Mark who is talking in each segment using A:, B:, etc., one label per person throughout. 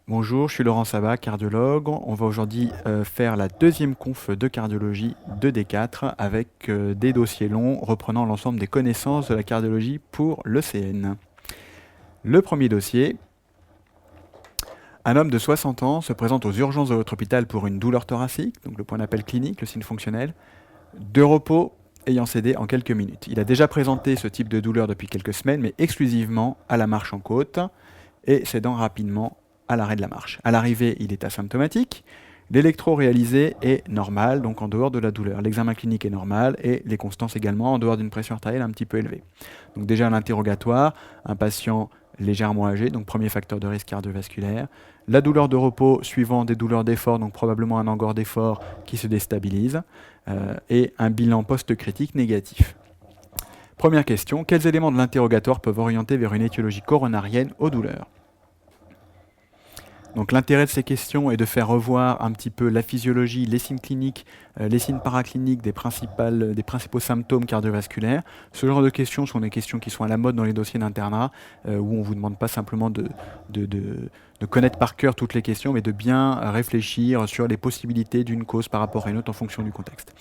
A: Bonjour, je suis Laurent Sabat, cardiologue. On va aujourd'hui faire la deuxième conf de cardiologie de D4 avec des dossiers longs reprenant l'ensemble des connaissances de la cardiologie pour l'ECN. Le premier dossier, un homme de 60 ans se présente aux urgences de votre hôpital pour une douleur thoracique, donc le point d'appel clinique, le signe fonctionnel, de repos ayant cédé en quelques minutes. Il a déjà présenté ce type de douleur depuis quelques semaines, mais exclusivement à la marche en côte et cédant rapidement à l'arrêt de la marche. À l'arrivée, il est asymptomatique. L'électro réalisé est normal, donc en dehors de la douleur. L'examen clinique est normal et les constances également en dehors d'une pression artérielle un petit peu élevée. Donc déjà à l'interrogatoire, un patient légèrement âgé, donc premier facteur de risque cardiovasculaire. La douleur de repos suivant des douleurs d'effort, donc probablement un angor d'effort qui se déstabilise, et un bilan post-critique négatif. Première question, quels éléments de l'interrogatoire peuvent orienter vers une étiologie coronarienne aux douleurs? Donc l'intérêt de ces questions est de faire revoir un petit peu la physiologie, les signes cliniques, les signes paracliniques des principaux symptômes cardiovasculaires. Ce genre de questions sont des questions qui sont à la mode dans les dossiers d'internat, où on ne vous demande pas simplement de connaître par cœur toutes les questions, mais de bien réfléchir sur les possibilités d'une cause par rapport à une autre en fonction du contexte.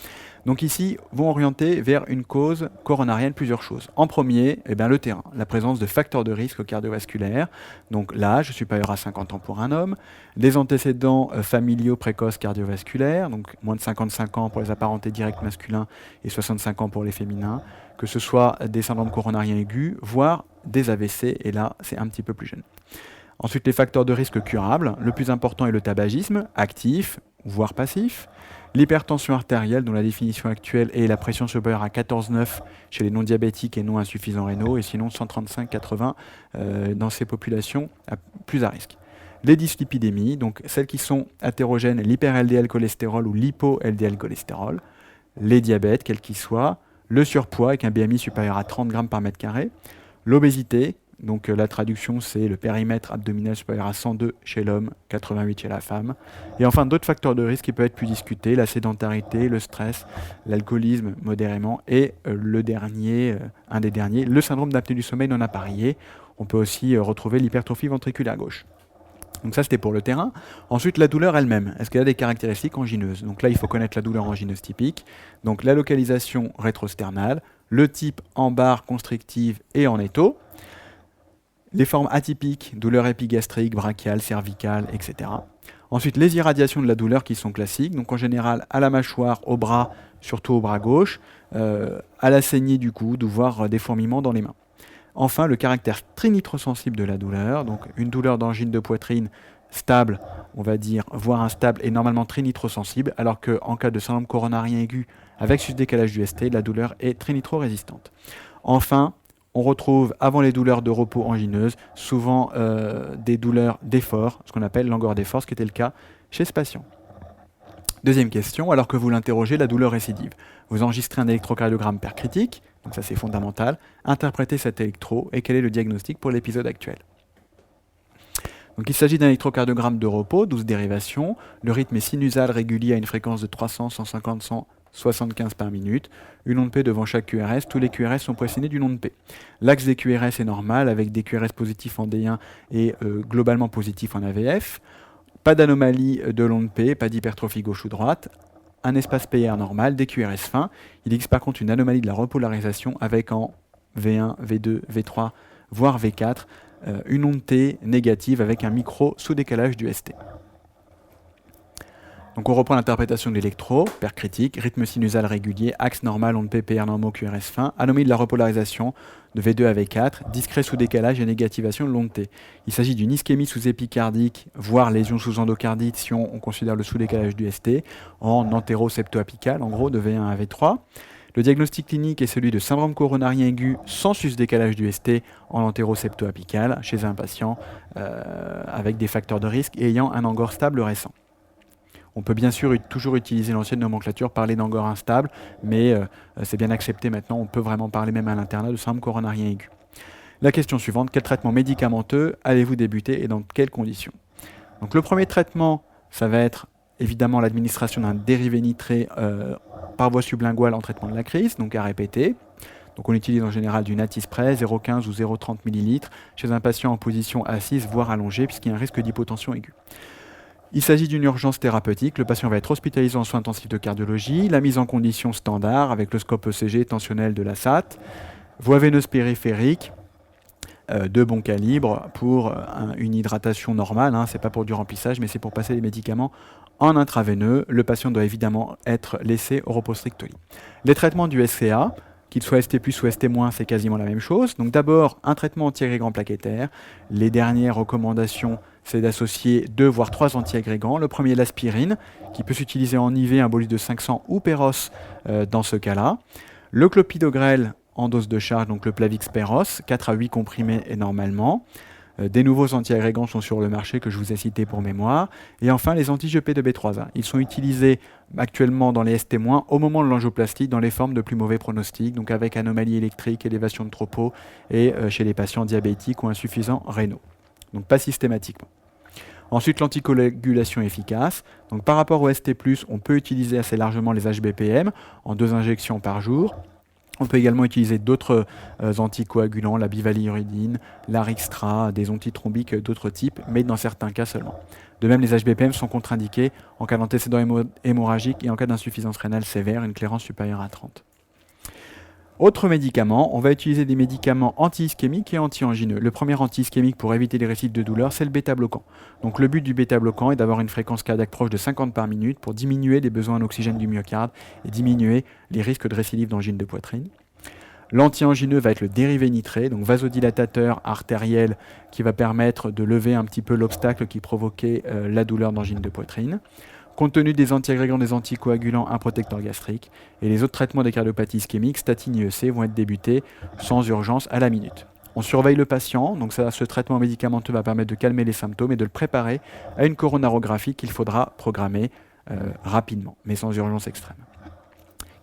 A: Donc ici, vont orienter vers une cause coronarienne plusieurs choses. En premier, le terrain, la présence de facteurs de risque cardiovasculaire, donc l'âge supérieur à 50 ans pour un homme, des antécédents familiaux précoces cardiovasculaires, donc moins de 55 ans pour les apparentés directs masculins et 65 ans pour les féminins, que ce soit des syndromes coronariens aigus, voire des AVC, et là c'est un petit peu plus jeune. Ensuite, les facteurs de risque curables. Le plus important est le tabagisme, actif, voire passif. L'hypertension artérielle, dont la définition actuelle est la pression supérieure à 14,9 chez les non-diabétiques et non insuffisants rénaux, et sinon 135-80 dans ces populations plus à risque. Les dyslipidémies, donc celles qui sont hétérogènes, l'hyper-LDL cholestérol ou l'hypo-LDL cholestérol. Les diabètes, quels qu'ils soient. Le surpoids, avec un BMI supérieur à 30 grammes par mètre carré. L'obésité, donc la traduction c'est le périmètre abdominal supérieur à 102 chez l'homme, 88 chez la femme. Et enfin d'autres facteurs de risque qui peuvent être plus discutés, la sédentarité, le stress, l'alcoolisme modérément et un des derniers, le syndrome d'apnée du sommeil non appareillé. On peut aussi retrouver l'hypertrophie ventriculaire gauche. Donc ça c'était pour le terrain. Ensuite la douleur elle-même, est-ce qu'elle a des caractéristiques angineuses? Donc là il faut connaître la douleur angineuse typique, donc la localisation rétrosternale, le type en barre constrictive et en étau. Les formes atypiques, douleur épigastrique, brachiale, cervicale, etc. Ensuite, les irradiations de la douleur qui sont classiques, donc en général à la mâchoire, au bras, surtout au bras gauche, à la saignée du coude, voire des fourmillements dans les mains. Enfin, le caractère trinitrosensible de la douleur, donc une douleur d'angine de poitrine stable, on va dire, voire instable, est normalement trinitrosensible, alors qu'en cas de syndrome coronarien aigu avec sus-décalage du ST, la douleur est trinitro-résistante. Enfin, on retrouve, avant les douleurs de repos angineuses, souvent des douleurs d'effort, ce qu'on appelle l'angor d'effort, ce qui était le cas chez ce patient. Deuxième question, alors que vous l'interrogez, la douleur récidive. Vous enregistrez un électrocardiogramme percritique, donc ça c'est fondamental, interprétez cet électro et quel est le diagnostic pour l'épisode actuel. Donc il s'agit d'un électrocardiogramme de repos, 12 dérivations, le rythme est sinusal régulier à une fréquence de 300, 150, 100, 75 par minute, une onde P devant chaque QRS, tous les QRS sont poissonnés d'une onde P. L'axe des QRS est normal avec des QRS positifs en D1 et globalement positifs en AVF. Pas d'anomalie de l'onde P, pas d'hypertrophie gauche ou droite, un espace PR normal, des QRS fins. Il existe par contre une anomalie de la repolarisation avec en V1, V2, V3, voire V4, une onde T négative avec un micro sous-décalage du ST. Donc on reprend l'interprétation de l'électro, paire critique, rythme sinusal régulier, axe normal, onde PPR normaux, QRS fin, anomalie de la repolarisation de V2 à V4, discret sous-décalage et négativation de l'onde T. Il s'agit d'une ischémie sous-épicardique, voire lésion sous-endocardite si on considère le sous-décalage du ST, en antéro-septoapical, en gros de V1 à V3. Le diagnostic clinique est celui de syndrome coronarien aigu sans sus-décalage du ST en antéro-septoapical chez un patient avec des facteurs de risque et ayant un angor stable récent. On peut bien sûr toujours utiliser l'ancienne nomenclature, parler d'angor instable, mais c'est bien accepté maintenant, on peut vraiment parler même à l'internat de syndrome coronarien aigu. La question suivante, quel traitement médicamenteux allez-vous débuter et dans quelles conditions? Donc le premier traitement, ça va être évidemment l'administration d'un dérivé nitré par voie sublinguale en traitement de la crise, donc à répéter. Donc on utilise en général du Natis-Spray, 0,15 ou 0,30 ml, chez un patient en position assise, voire allongée, puisqu'il y a un risque d'hypotension aiguë. Il s'agit d'une urgence thérapeutique. Le patient va être hospitalisé en soins intensifs de cardiologie. La mise en condition standard avec le scope ECG tensionnel de la SAT, voie veineuse périphérique de bon calibre pour une hydratation normale. Ce n'est pas pour du remplissage, mais c'est pour passer les médicaments en intraveineux. Le patient doit évidemment être laissé au repos strict au lit. Les traitements du SCA, qu'il soit ST+, ou ST-, c'est quasiment la même chose. Donc d'abord, un traitement antiagrégant plaquettaire. Les dernières recommandations, c'est d'associer 2 voire 3 antiagrégants. Le premier, l'aspirine, qui peut s'utiliser en IV, un bolus de 500 ou Péros dans ce cas-là. Le clopidogrel en dose de charge, donc le Plavix Péros, 4 à 8 comprimés et normalement. Des nouveaux antiagrégants sont sur le marché que je vous ai cités pour mémoire. Et enfin, les anti-GP de B3A. Ils sont utilisés actuellement dans les ST- au moment de l'angioplastie dans les formes de plus mauvais pronostics, donc avec anomalie électrique, élévation de tropo et chez les patients diabétiques ou insuffisants rénaux. Donc pas systématiquement. Ensuite, l'anticoagulation efficace. Donc par rapport au ST+, on peut utiliser assez largement les HBPM en 2 injections par jour. On peut également utiliser d'autres anticoagulants, la bivalirudine, l'Arixtra, des antithrombiques d'autres types, mais dans certains cas seulement. De même, les HBPM sont contre-indiqués en cas d'antécédent hémorragique et en cas d'insuffisance rénale sévère, une clairance supérieure à 30. Autre médicament, on va utiliser des médicaments anti-ischémiques et anti-angineux. Le premier anti-ischémique pour éviter les récidives de douleur, c'est le bêta-bloquant. Donc le but du bêta-bloquant est d'avoir une fréquence cardiaque proche de 50 par minute pour diminuer les besoins en oxygène du myocarde et diminuer les risques de récidive d'angine de poitrine. L'anti-angineux va être le dérivé nitré, donc vasodilatateur artériel qui va permettre de lever un petit peu l'obstacle qui provoquait la douleur d'angine de poitrine. Compte tenu des antiagrégants, des anticoagulants, un protecteur gastrique. Et les autres traitements des cardiopathies ischémiques, statine IEC, vont être débutés sans urgence à la minute. On surveille le patient, donc ce traitement médicamenteux va permettre de calmer les symptômes et de le préparer à une coronarographie qu'il faudra programmer rapidement, mais sans urgence extrême.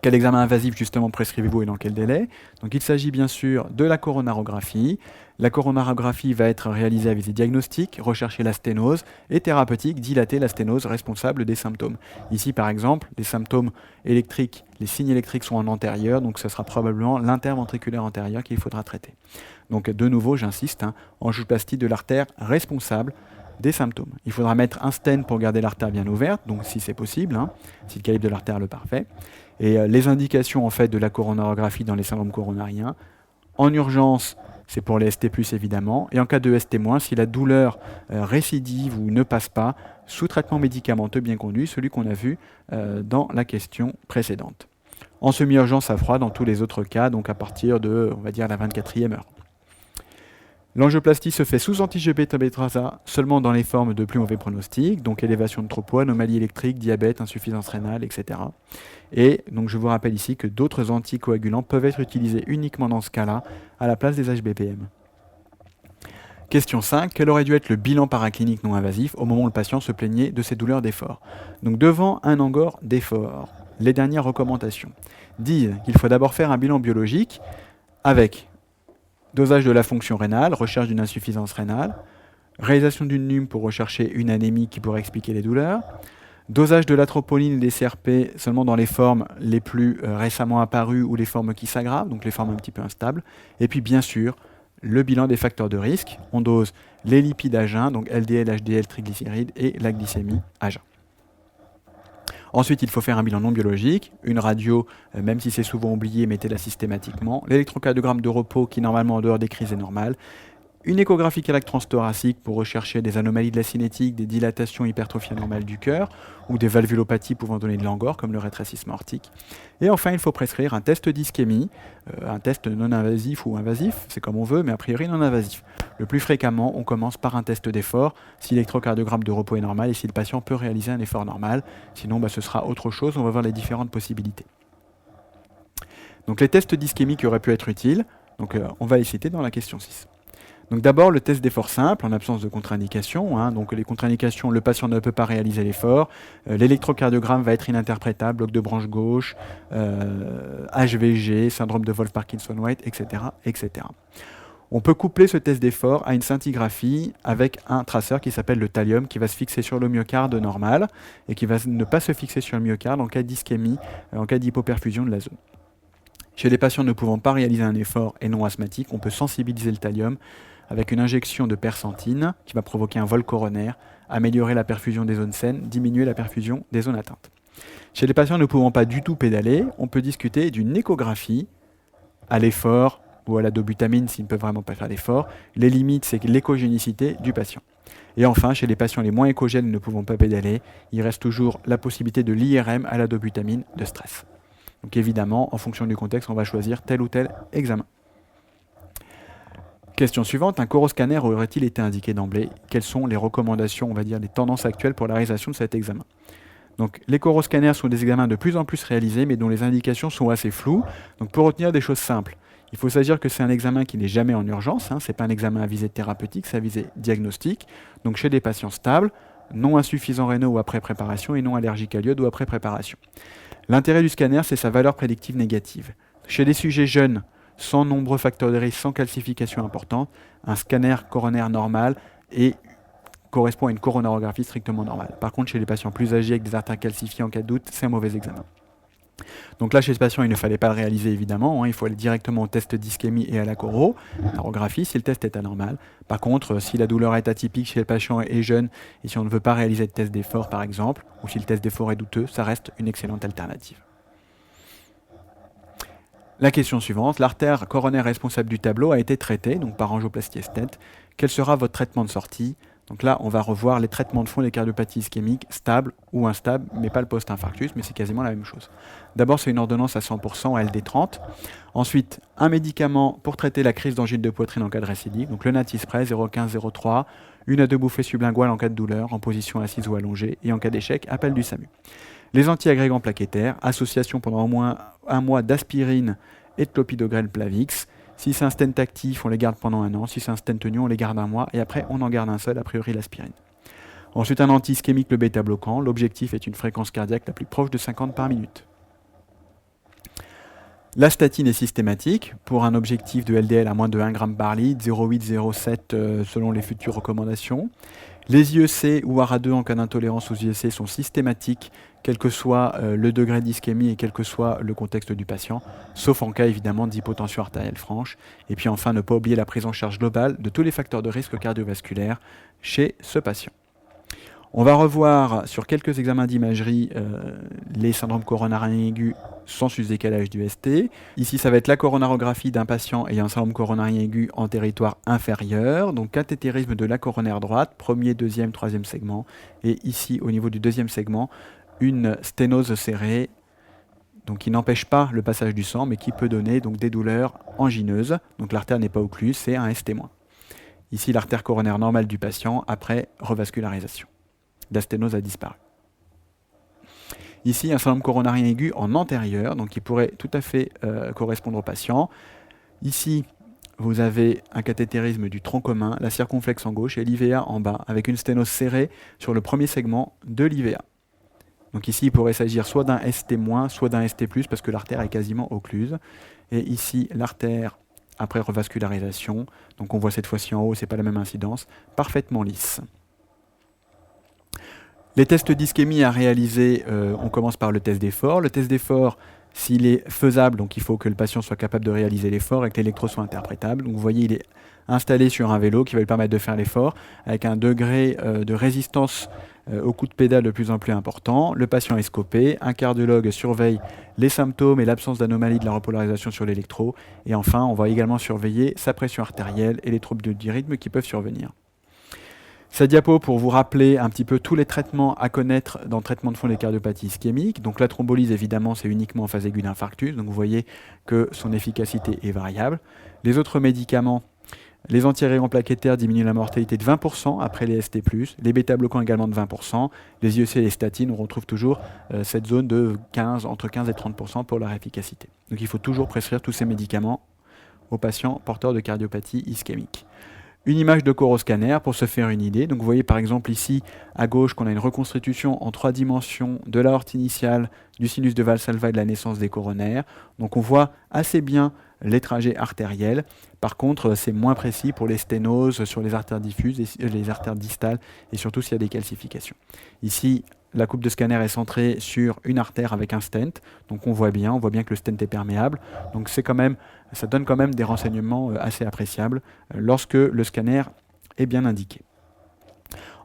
A: Quel examen invasif justement prescrivez-vous et dans quel délai? Donc il s'agit bien sûr de la coronarographie. La coronarographie va être réalisée avec des diagnostics, rechercher la sténose et thérapeutique, dilater la sténose responsable des symptômes. Ici par exemple, les symptômes électriques, les signes électriques sont en antérieur, donc ce sera probablement l'interventriculaire antérieur qu'il faudra traiter. Donc de nouveau, j'insiste, angioplastie de l'artère responsable des symptômes. Il faudra mettre un stent pour garder l'artère bien ouverte, donc si c'est possible, si le calibre de l'artère le permet. Et les indications en fait de la coronarographie dans les syndromes coronariens, en urgence, c'est pour les ST+, évidemment, et en cas de ST-, si la douleur récidive ou ne passe pas, sous traitement médicamenteux bien conduit, celui qu'on a vu dans la question précédente. En semi-urgence à froid dans tous les autres cas, donc à partir de, on va dire, la 24e heure. L'angioplastie se fait sous anti-GBA seulement dans les formes de plus mauvais pronostics, donc élévation de trop poids, anomalie électrique, diabète, insuffisance rénale, etc. Et donc je vous rappelle ici que d'autres anticoagulants peuvent être utilisés uniquement dans ce cas-là, à la place des HBPM. Question 5. Quel aurait dû être le bilan paraclinique non invasif au moment où le patient se plaignait de ses douleurs d'effort? Donc devant un angor d'effort, les dernières recommandations disent qu'il faut d'abord faire un bilan biologique avec dosage de la fonction rénale, recherche d'une insuffisance rénale, réalisation d'une NUM pour rechercher une anémie qui pourrait expliquer les douleurs, dosage de l'atropoline et des CRP seulement dans les formes les plus récemment apparues ou les formes qui s'aggravent, donc les formes un petit peu instables, et puis bien sûr, le bilan des facteurs de risque. On dose les lipides à jeun, donc LDL, HDL, triglycérides et la glycémie à jeun. Ensuite, il faut faire un bilan non biologique, une radio, même si c'est souvent oublié, mettez-la systématiquement, l'électrocardiogramme de repos qui normalement en dehors des crises est normal, une échographie cardiaque transthoracique pour rechercher des anomalies de la cinétique, des dilatations hypertrophies anormales du cœur ou des valvulopathies pouvant donner de l'angor comme le rétrécissement aortique. Et enfin, il faut prescrire un test d'ischémie, un test non invasif ou invasif, c'est comme on veut, mais a priori non invasif. Le plus fréquemment, on commence par un test d'effort si l'électrocardiogramme de repos est normal et si le patient peut réaliser un effort normal. Sinon, ce sera autre chose, on va voir les différentes possibilités. Donc les tests d'ischémie qui auraient pu être utiles, donc, on va les citer dans la question 6. Donc d'abord le test d'effort simple en absence de contre-indication. Donc les contre-indications, le patient ne peut pas réaliser l'effort. L'électrocardiogramme va être ininterprétable, bloc de branche gauche, HVG, syndrome de Wolff-Parkinson-White, etc., etc. On peut coupler ce test d'effort à une scintigraphie avec un traceur qui s'appelle le thallium qui va se fixer sur le myocarde normal et qui va ne pas se fixer sur le myocarde en cas d'ischémie, en cas d'hypoperfusion de la zone. Chez les patients ne pouvant pas réaliser un effort et non asthmatiques, on peut sensibiliser le thallium avec une injection de persentine qui va provoquer un vol coronaire, améliorer la perfusion des zones saines, diminuer la perfusion des zones atteintes. Chez les patients ne pouvant pas du tout pédaler, on peut discuter d'une échographie à l'effort ou à la dobutamine s'ils ne peuvent vraiment pas faire d'effort. Les limites, c'est l'échogénicité du patient. Et enfin, chez les patients les moins échogènes ne pouvant pas pédaler, il reste toujours la possibilité de l'IRM à la dobutamine de stress. Donc évidemment, en fonction du contexte, on va choisir tel ou tel examen. Question suivante, un coroscanner aurait-il été indiqué d'emblée? Quelles sont les recommandations, on va dire, les tendances actuelles pour la réalisation de cet examen? Donc les coroscanners sont des examens de plus en plus réalisés, mais dont les indications sont assez floues. Donc pour retenir des choses simples, il faut s'agir que c'est un examen qui n'est jamais en urgence, ce n'est pas un examen à visée thérapeutique, c'est à visée diagnostique. Donc chez des patients stables, non insuffisants rénaux ou après préparation et non allergiques à l'iode ou après préparation. L'intérêt du scanner, c'est sa valeur prédictive négative. Chez des sujets jeunes, sans nombreux facteurs de risque, sans calcification importante, un scanner coronaire normal correspond à une coronarographie strictement normale. Par contre, chez les patients plus âgés avec des artères calcifiées en cas de doute, c'est un mauvais examen. Donc là, chez ce patient, il ne fallait pas le réaliser évidemment, il faut aller directement au test d'ischémie et à la corographie si le test est anormal. Par contre, si la douleur est atypique chez le patient est jeune et si on ne veut pas réaliser de test d'effort par exemple, ou si le test d'effort est douteux, ça reste une excellente alternative. La question suivante, l'artère coronaire responsable du tableau a été traitée donc par angioplastie stent. Quel sera votre traitement de sortie? Donc là, on va revoir les traitements de fond des cardiopathies ischémiques stables ou instables, mais pas le post-infarctus, mais c'est quasiment la même chose. D'abord, c'est une ordonnance à 100% à LD30. Ensuite, un médicament pour traiter la crise d'angine de poitrine en cas de récidive, donc le Natispray 0,15-0,3, une à deux bouffées sublinguales en cas de douleur, en position assise ou allongée, et en cas d'échec, appel du SAMU. Les antiagrégants plaquettaires, association pendant au moins un mois d'aspirine et de clopidogrel Plavix. Si c'est un stent actif, on les garde pendant un an. Si c'est un stent tenu, on les garde un mois. Et après, on en garde un seul, a priori l'aspirine. Ensuite, un anti-ischémique, le bêta-bloquant. L'objectif est une fréquence cardiaque la plus proche de 50 par minute. La statine est systématique pour un objectif de LDL à moins de 1 g par litre, 0,8-0,7 selon les futures recommandations. Les IEC ou ARA2 en cas d'intolérance aux IEC sont systématiques, quel que soit le degré d'ischémie et quel que soit le contexte du patient, sauf en cas évidemment d'hypotension artérielle franche. Et puis enfin, ne pas oublier la prise en charge globale de tous les facteurs de risque cardiovasculaire chez ce patient. On va revoir sur quelques examens d'imagerie les syndromes coronariens aigus sans sus-décalage du ST. Ici, ça va être la coronarographie d'un patient ayant un syndrome coronarien aigu en territoire inférieur, donc cathétérisme de la coronaire droite, premier, deuxième, troisième segment. Et ici, au niveau du deuxième segment, une sténose serrée, donc qui n'empêche pas le passage du sang, mais qui peut donner donc, des douleurs angineuses. Donc l'artère n'est pas occluse, c'est un ST-. Ici, l'artère coronaire normale du patient après revascularisation. La sténose a disparu. Ici, un syndrome coronarien aigu en antérieur, donc qui pourrait tout à fait correspondre au patient. Ici, vous avez un cathétérisme du tronc commun, la circonflexe en gauche et l'IVA en bas, avec une sténose serrée sur le premier segment de l'IVA. Donc ici, il pourrait s'agir soit d'un ST-, soit d'un ST+, parce que l'artère est quasiment occluse. Et ici, l'artère, après revascularisation, donc on voit cette fois-ci en haut, c'est pas la même incidence, parfaitement lisse. Les tests d'ischémie à réaliser, on commence par le test d'effort. Le test d'effort, s'il est faisable, donc il faut que le patient soit capable de réaliser l'effort et que l'électro soit interprétable. Donc vous voyez, il est installé sur un vélo qui va lui permettre de faire l'effort avec un degré de résistance au coup de pédale de plus en plus important. Le patient est scopé, un cardiologue surveille les symptômes et l'absence d'anomalie de la repolarisation sur l'électro. Et enfin, on va également surveiller sa pression artérielle et les troubles du rythme qui peuvent survenir. Cette diapo pour vous rappeler un petit peu tous les traitements à connaître dans le traitement de fond des cardiopathies ischémiques. Donc la thrombolyse, évidemment, c'est uniquement en phase aiguë d'infarctus. Donc vous voyez que son efficacité est variable. Les autres médicaments, les antiagrégants plaquettaires diminuent la mortalité de 20% après les ST+, les bêta-bloquants également de 20%, les IEC et les statines, on retrouve toujours cette zone de entre 15 et 30% pour leur efficacité. Donc il faut toujours prescrire tous ces médicaments aux patients porteurs de cardiopathie ischémique. Une image de coroscanner pour se faire une idée. Donc vous voyez par exemple ici à gauche qu'on a une reconstitution en 3 dimensions de l'aorte initiale, du sinus de Valsalva et de la naissance des coronaires. Donc on voit assez bien les trajets artériels. Par contre, c'est moins précis pour les sténoses sur les artères diffuses, et les artères distales, et surtout s'il y a des calcifications. Ici, la coupe de scanner est centrée sur une artère avec un stent, donc on voit bien que le stent est perméable. Donc ça donne quand même des renseignements assez appréciables lorsque le scanner est bien indiqué.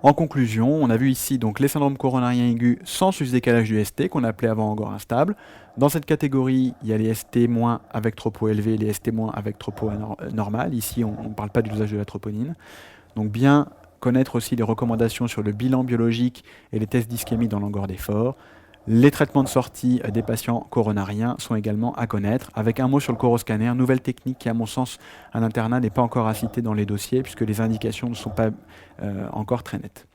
A: En conclusion, on a vu ici donc les syndromes coronariens aigus sans sus-décalage du ST, qu'on appelait avant encore instable. Dans cette catégorie, il y a les ST- avec tropo élevé et les ST- avec tropo normal. Ici, on ne parle pas de l'usage de la troponine. Donc bien connaître aussi les recommandations sur le bilan biologique et les tests d'ischémie dans l'angor d'effort. Les traitements de sortie des patients coronariens sont également à connaître. Avec un mot sur le coroscanner, nouvelle technique qui, à mon sens, à l'internat n'est pas encore à citer dans les dossiers, puisque les indications ne sont pas encore très nettes.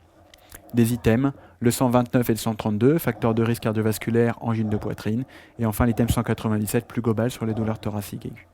A: Des items, le 129 et le 132, facteur de risque cardiovasculaire, angine de poitrine, et enfin l'item 197, plus global sur les douleurs thoraciques aiguës.